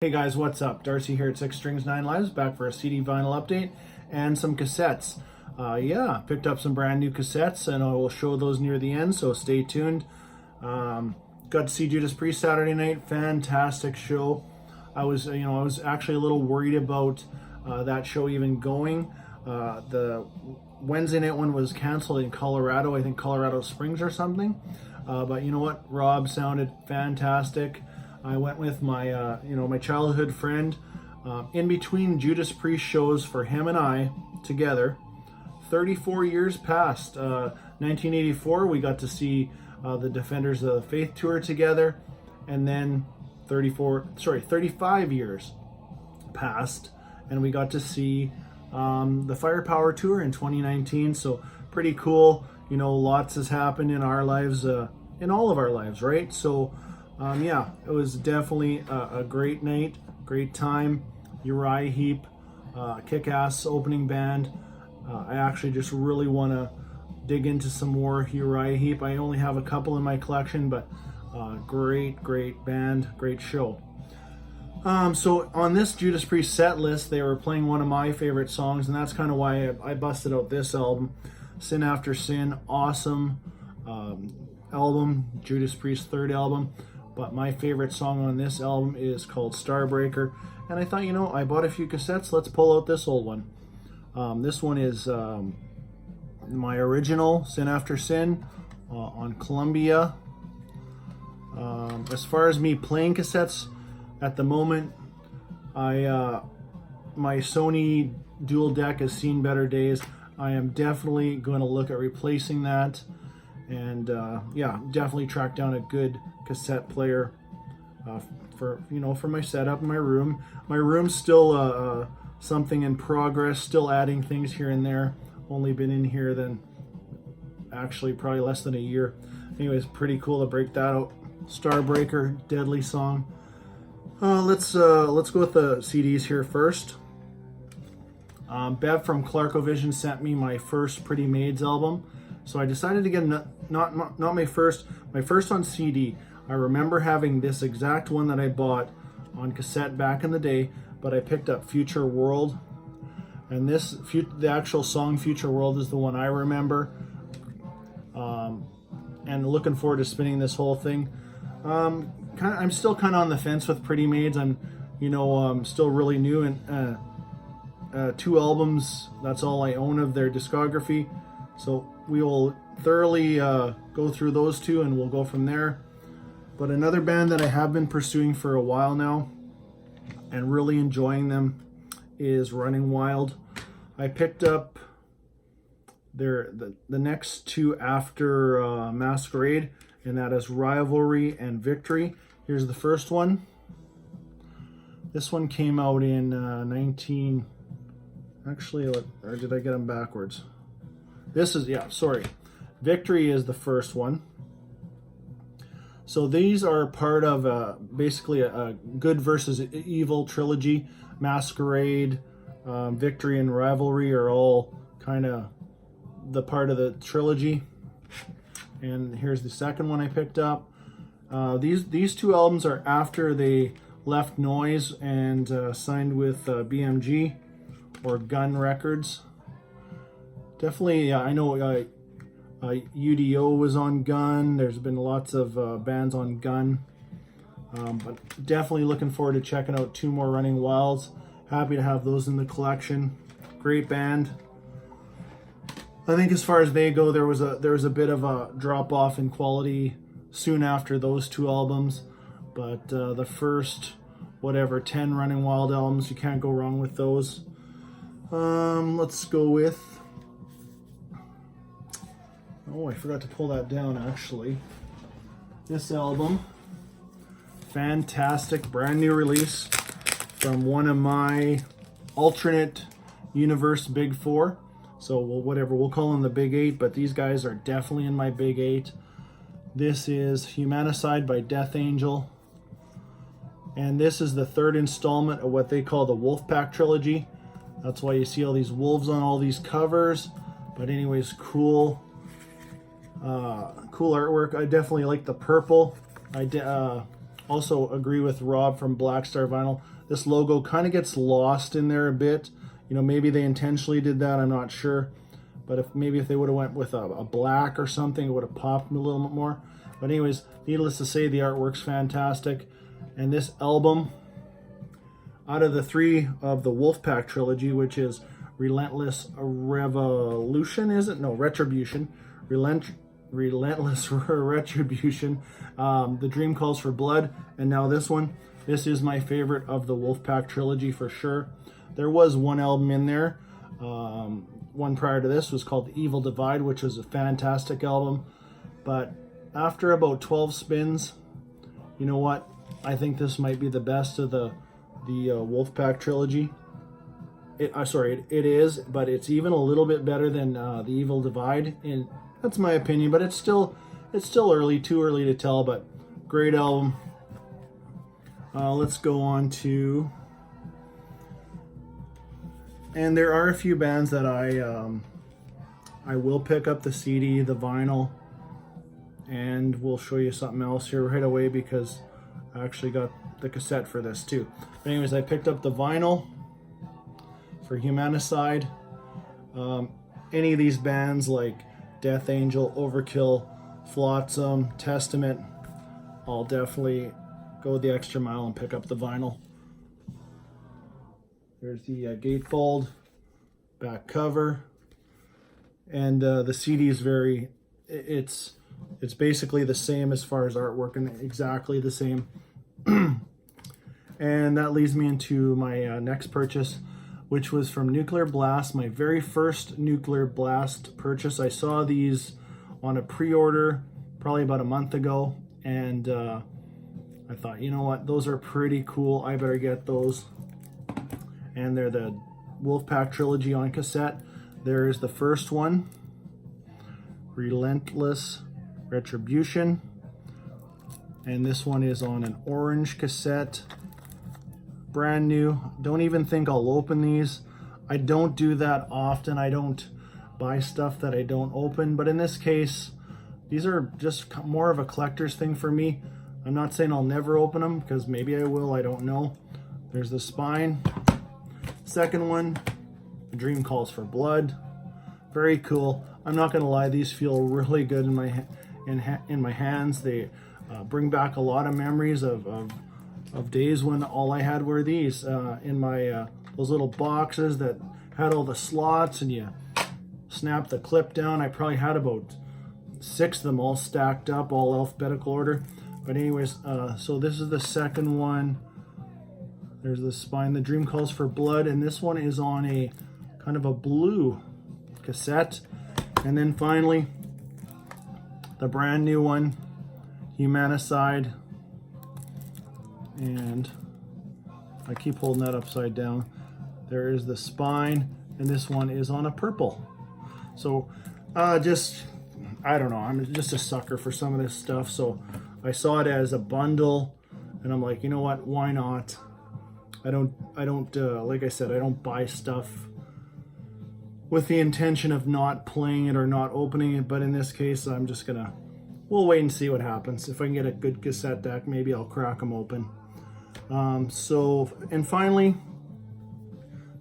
Hey guys, what's up? Darcy here at 6 Strings 9 Lives, back for a CD vinyl update and some cassettes. Picked up some brand new cassettes and I will show those near the end, so stay tuned. Got to see Judas Priest Saturday night, fantastic show. I was actually a little worried about that show even going. The Wednesday night one was canceled in Colorado, I think Colorado Springs or something. But you know what? Rob sounded fantastic. I went with my, my childhood friend. In between Judas Priest shows for him and I together, 34 years passed. 1984, we got to see the Defenders of the Faith tour together, and then 35 years passed, and we got to see the Firepower tour in 2019. So pretty cool. Lots has happened in our lives, in all of our lives, right? So. It was definitely a great night, great time. Uriah Heep, kick-ass opening band. I actually just really want to dig into some more Uriah Heep. I only have a couple in my collection, but great band, great show. So on this Judas Priest set list, they were playing one of my favorite songs, and that's kind of why I busted out this album, Sin After Sin. Awesome album, Judas Priest's third album. But my favorite song on this album is called Starbreaker. And I thought, I bought a few cassettes. Let's pull out this old one. This one is my original, Sin After Sin, on Columbia. As far as me playing cassettes, at the moment, my Sony dual deck has seen better days. I am definitely going to look at replacing that. And definitely track down a good cassette player for my setup in my room. My room's still something in progress, still adding things here and there. Only been in here then actually probably less than a year. Anyways, pretty cool to break that out. Starbreaker, deadly song. Let's go with the CDs here first. Bev from Clarkovision sent me my first Pretty Maids album. So I decided to get not my first on CD. I remember having this exact one that I bought on cassette back in the day, but I picked up Future World, and the actual song Future World is the one I remember. And looking forward to spinning this whole thing. I'm still kind of on the fence with Pretty Maids. I'm still really new, and 2 albums. That's all I own of their discography. So we will thoroughly go through those 2 and we'll go from there. But another band that I have been pursuing for a while now and really enjoying them is Running Wild. I picked up the next 2 after Masquerade, and that is Rivalry and Victory. Here's the first one. This one came out in or did I get them backwards? Victory is the first one. So these are part of basically a good versus evil trilogy. Masquerade, Victory, and Rivalry are all kind of the part of the trilogy. And here's the second one I picked up. These 2 albums are after they left Noise and signed with BMG or Gun Records. Definitely, I know UDO was on Gun. There's been lots of bands on Gun. But definitely looking forward to checking out 2 more Running Wilds. Happy to have those in the collection. Great band. I think as far as they go, there was a bit of a drop off in quality soon after those 2 albums. But the first, 10 Running Wild albums, you can't go wrong with those. Let's go with... Oh, I forgot to pull that down actually. This album, fantastic, brand new release from one of my alternate universe Big 4. So we'll call them the Big 8, but these guys are definitely in my Big 8. This is Humanicide by Death Angel. And this is the 3rd installment of what they call the Wolfpack trilogy. That's why you see all these wolves on all these covers. But anyways, cool artwork. I definitely like the purple. Also agree with Rob from Black Star Vinyl. This logo kind of gets lost in there a bit. You know, maybe they intentionally did that, I'm not sure. But if they would have went with a black or something, it would have popped a little bit more. But anyways, needless to say, the artwork's fantastic. And this album, out of the 3 of the Wolfpack trilogy, which is Relentless Revolution, is it? No, Retribution. Relentless Retribution. The Dream Calls for Blood. And now this one. This is my favorite of the Wolfpack trilogy for sure. There was one album in there. One prior to this was called The Evil Divide, which was a fantastic album. But after about 12 spins, you know what? I think this might be the best of the Wolfpack trilogy. It is, but it's even a little bit better than The Evil Divide. And that's my opinion, but it's still early, too early to tell, but great album. Let's go on to... And there are a few bands that I will pick up the CD, the vinyl, and we'll show you something else here right away because I actually got the cassette for this too. But anyways, I picked up the vinyl for Humanicide. Any of these bands like Death Angel, Overkill, Flotsam, Testament, I'll definitely go the extra mile and pick up the vinyl. There's the gatefold, back cover, and the CD is it's basically the same as far as artwork and exactly the same. And that leads me into my next purchase, which was from Nuclear Blast, my very first Nuclear Blast purchase. I saw these on a pre-order probably about a month ago, and I thought, you know what, those are pretty cool, I better get those. And they're the Wolfpack trilogy on cassette. There is the first one, Relentless Retribution, and this one is on an orange cassette, brand new. Don't even think I'll open these. I don't do that often. I don't buy stuff that I don't open, but in this case, these are just more of a collector's thing for me. I'm not saying I'll never open them, because maybe I will, I don't know. There's the spine. Second one, A Dream Calls for Blood. Very cool. I'm not gonna lie, these feel really good in my hands. They bring back a lot of memories of days when all I had were these in my those little boxes that had all the slots, and you snap the clip down. I probably had about 6 of them all stacked up, all alphabetical order. But anyways, so this is the second one. There's the spine, The Dream Calls for Blood, and this one is on a kind of a blue cassette. And then finally, the brand new one, Humanicide. And I keep holding that upside down. There is the spine, and this one is on a purple. So I don't know, I'm just a sucker for some of this stuff. So I saw it as a bundle, and I'm like, you know what, why not? I don't like I said, I don't buy stuff with the intention of not playing it or not opening it, but in this case, I'm just gonna, we'll wait and see what happens. If I can get a good cassette deck, maybe I'll crack them open. And finally,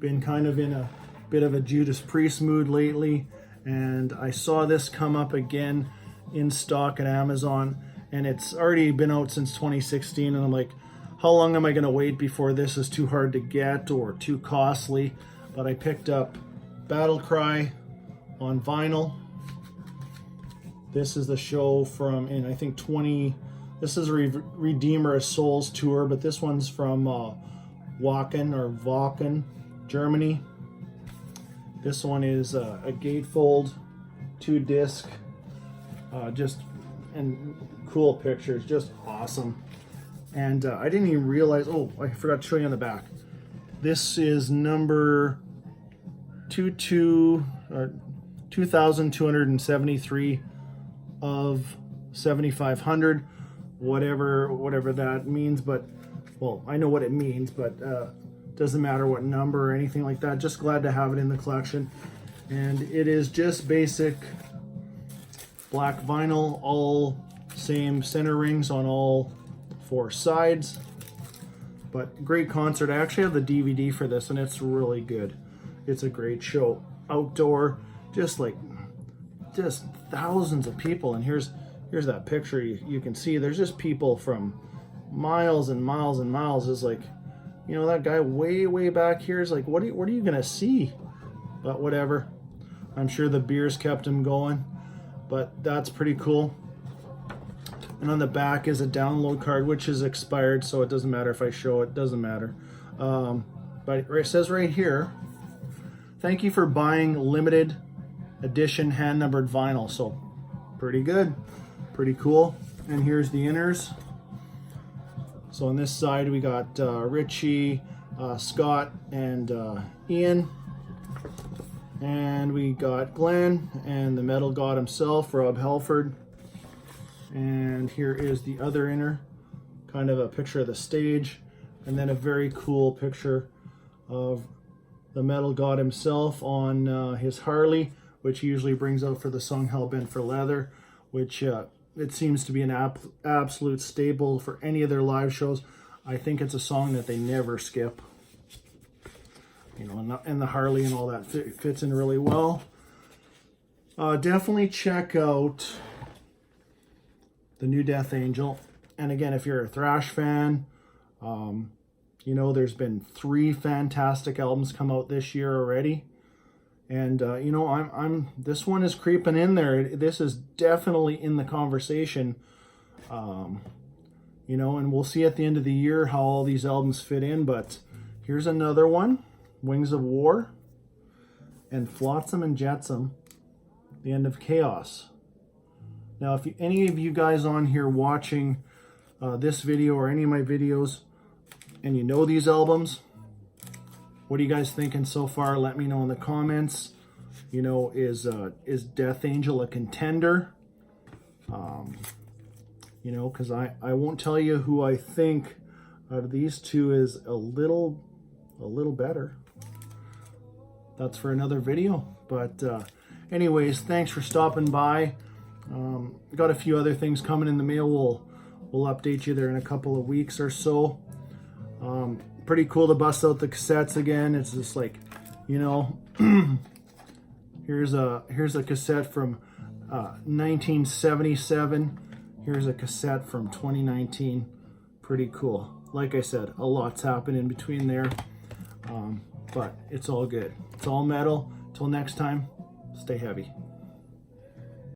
been kind of in a bit of a Judas Priest mood lately, and I saw this come up again in stock at Amazon, and it's already been out since 2016, and I'm like, how long am I going to wait before this is too hard to get or too costly? But I picked up Battle Cry on vinyl. This is the show from, in I think this is Redeemer of Souls tour, but this one's from Wacken, Germany. This one is a gatefold, 2-disc, and cool pictures, just awesome. And I didn't even realize, oh, I forgot to show you on the back. This is number 2273 of 7,500, whatever that means, but, well, I know what it means, but doesn't matter what number or anything like that. Just glad to have it in the collection. And it is just basic black vinyl, all same center rings on all 4 sides. But great concert. I actually have the DVD for this, and it's really good. It's a great show. Outdoor, just thousands of people. And here's that picture. You can see there's just people from miles and miles and miles. It's like, you know, that guy way back here is like, what are you gonna see? But whatever. I'm sure the beers kept him going. But that's pretty cool. And on the back is a download card, which is expired, so it doesn't matter if I show it. Doesn't matter. But it says right here, thank you for buying limited edition hand-numbered vinyl. So pretty good, pretty cool. And here's the inners. So on this side we got Richie, Scott, and Ian. And we got Glenn and the metal god himself, Rob Halford. And here is the other inner, kind of a picture of the stage, and then a very cool picture of the metal god himself on his Harley, which he usually brings out for the song Hell Bent for Leather, which it seems to be an absolute staple for any of their live shows. I think it's a song that they never skip. You know, and the Harley and all that fits in really well. Definitely check out the new Death Angel. And again, if you're a thrash fan, you know, there's been 3 fantastic albums come out this year already. And you know, this one is creeping in there. This is definitely in the conversation. You know, and we'll see at the end of the year how all these albums fit in. But here's another one, Wings of War, and Flotsam and Jetsam, The End of Chaos. Now, if any of you guys on here watching this video or any of my videos, and you know these albums, what are you guys thinking so far? Let me know in the comments. You know, is Death Angel a contender? You know, because I won't tell you who I think out of these two is a little better. That's for another video. But anyways, thanks for stopping by. Got a few other things coming in the mail. We'll update you there in a couple of weeks or so. Pretty cool to bust out the cassettes again. It's just like, you know, here's a cassette from 1977. Here's a cassette from 2019. Pretty cool. Like I said, a lot's happened in between there, but it's all good. It's all metal. Till next time, stay heavy.